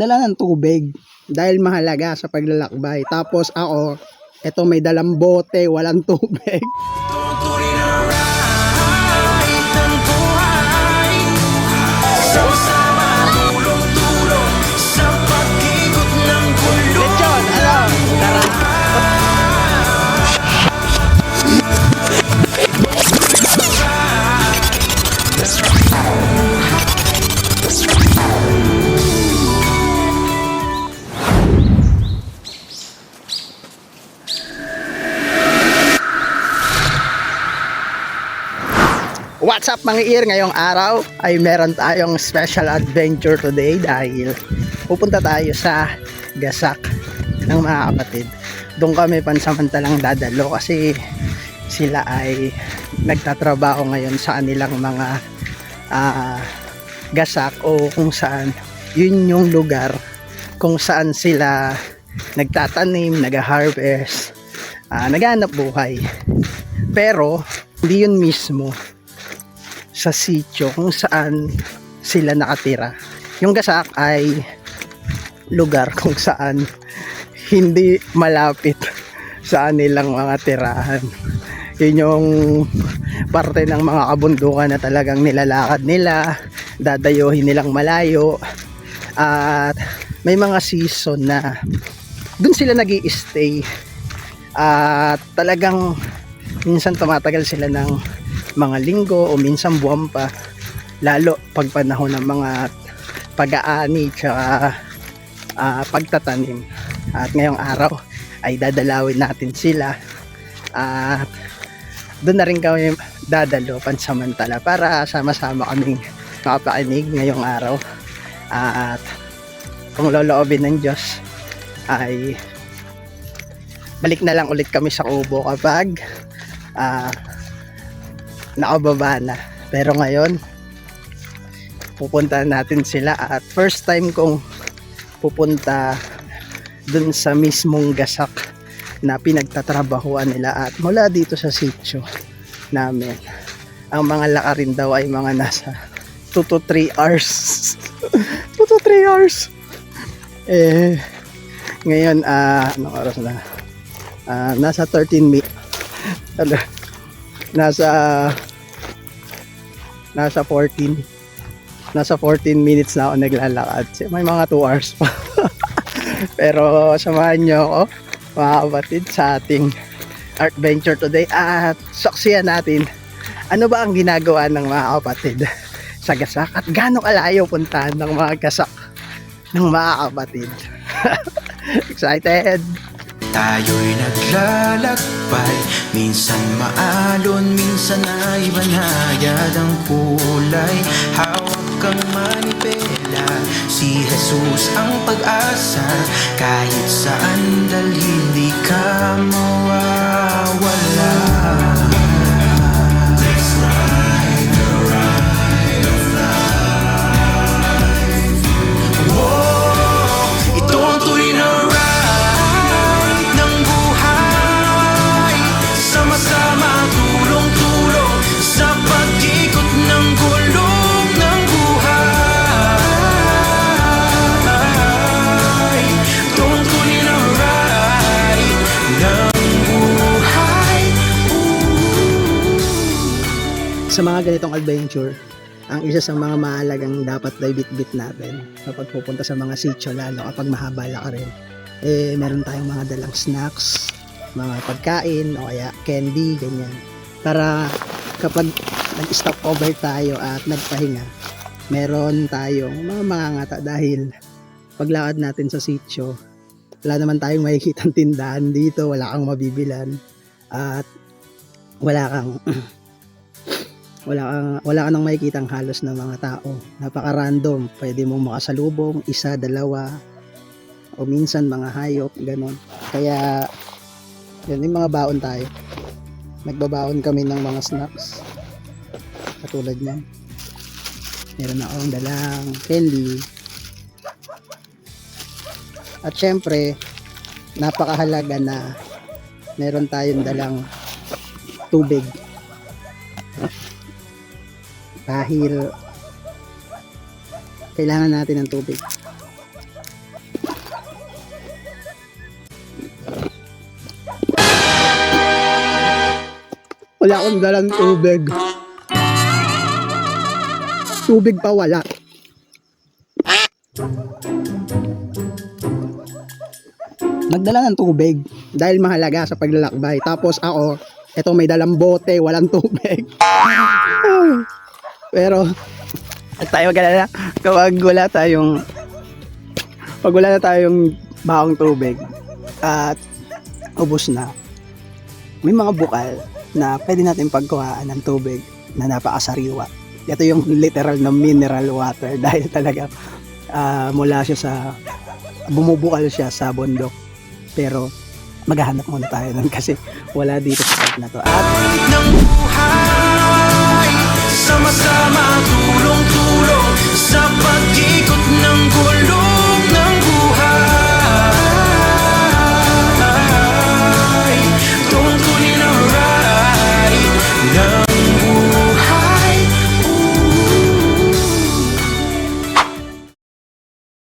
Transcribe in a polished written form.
dala ng tubig dahil mahalaga sa paglalakbay. Tapos ako, eto may dalang bote, walang tubig. Lechon, ano? Tara. What's up mga ear? Ngayong araw ay meron tayong special adventure today dahil pupunta tayo sa Gasak ng mga kapatid. Doon kami pansamantalang dadalo kasi sila ay nagtatrabaho ngayon sa kanilang mga gasak o kung saan yun yung lugar kung saan sila nagtatanim, nag-harvest, naghanap buhay. Pero hindi yun mismo sa sitio kung saan sila nakatira. Yung Gasak ay lugar kung saan hindi malapit sa kanilang mga tirahan. Yun yung parte ng mga kabundukan na talagang nilalakad nila, dadayuhin nilang malayo, at may mga season na dun sila nag-i-stay at talagang minsan tumatagal sila ng mga linggo o minsan buwan pa, lalo pag panahon ng mga pag-aani tsaka pagtatanim. At ngayong araw ay dadalawin natin sila at doon na rin kami dadalo pansamantala para sama-sama kaming makapakinig ngayong araw. At kung loloobin ng Diyos ay balik na lang ulit kami sa kubo kapag nakababa na. Pero ngayon pupunta natin sila at first time kong pupunta dun sa mismong Gasak na pinagtatrabahuan nila. At mula dito sa sitio namin, ang mga lakarin daw ay mga nasa 2 to 3 hours 2 to 3 hours. Ngayon anong oras na? Nasa 13 minutes nasa 14 minutes na ako naglalakad. May mga 2 hours pa. Pero samahan nyo ako mga kapatid sa ating adventure today at saksiyan natin ano ba ang ginagawa ng mga kapatid sa Gasak at gaano kalayo puntahan ng mga Gasak ng mga kapatid. Excited? Tayo'y naglalakbay, minsan maalon, minsan ay banayad ang kulay. Hawak kang manipela, si Jesus ang pag-asa. Kahit saan dalhin, di ka mawawala. Let's ride the ride of life. Whoa, ito ang tuloy na sa mga ganitong adventure, ang isa sa mga mahalagang dapat na bit-bit natin kapag pupunta sa mga sitio, lalo kapag mahaba lakarin, meron tayong mga dalang snacks, mga pagkain o kaya candy, ganyan, para kapag nag-stop over tayo at nagpahinga, meron tayong mga mangangata. Dahil paglakad natin sa sitio, wala naman tayong makikitang tindahan dito, wala kang mabibilan at wala ka nang makikitang halos ng mga tao. Napaka-random. Pwede mong makasalubong, isa, dalawa, o minsan mga hayop, ganon. Kaya, yun, yung mga baon tayo. Nagbabaon kami ng mga snacks. Katulad niyan. Meron akong dalang candy. At syempre, napakahalaga na meron tayong dalang tubig. Dahil kailangan natin ng tubig. Wala akong dalang tubig. Tubig pa wala. Nagdala ng tubig dahil mahalaga sa paglalakbay. Tapos ako, eto may dalang bote, walang tubig. Pero, at tayo magkalala, kapag wala na tayong bahong tubig at ubos na, may mga bukal na pwede natin pagkuhaan ng tubig na napakasariwa. Ito yung literal na mineral water dahil talaga mula siya sa bumubukal siya sa bundok. Pero maghahanap muna tayo nun kasi wala dito sa part na to. At ng buhay, sama-sama tulong.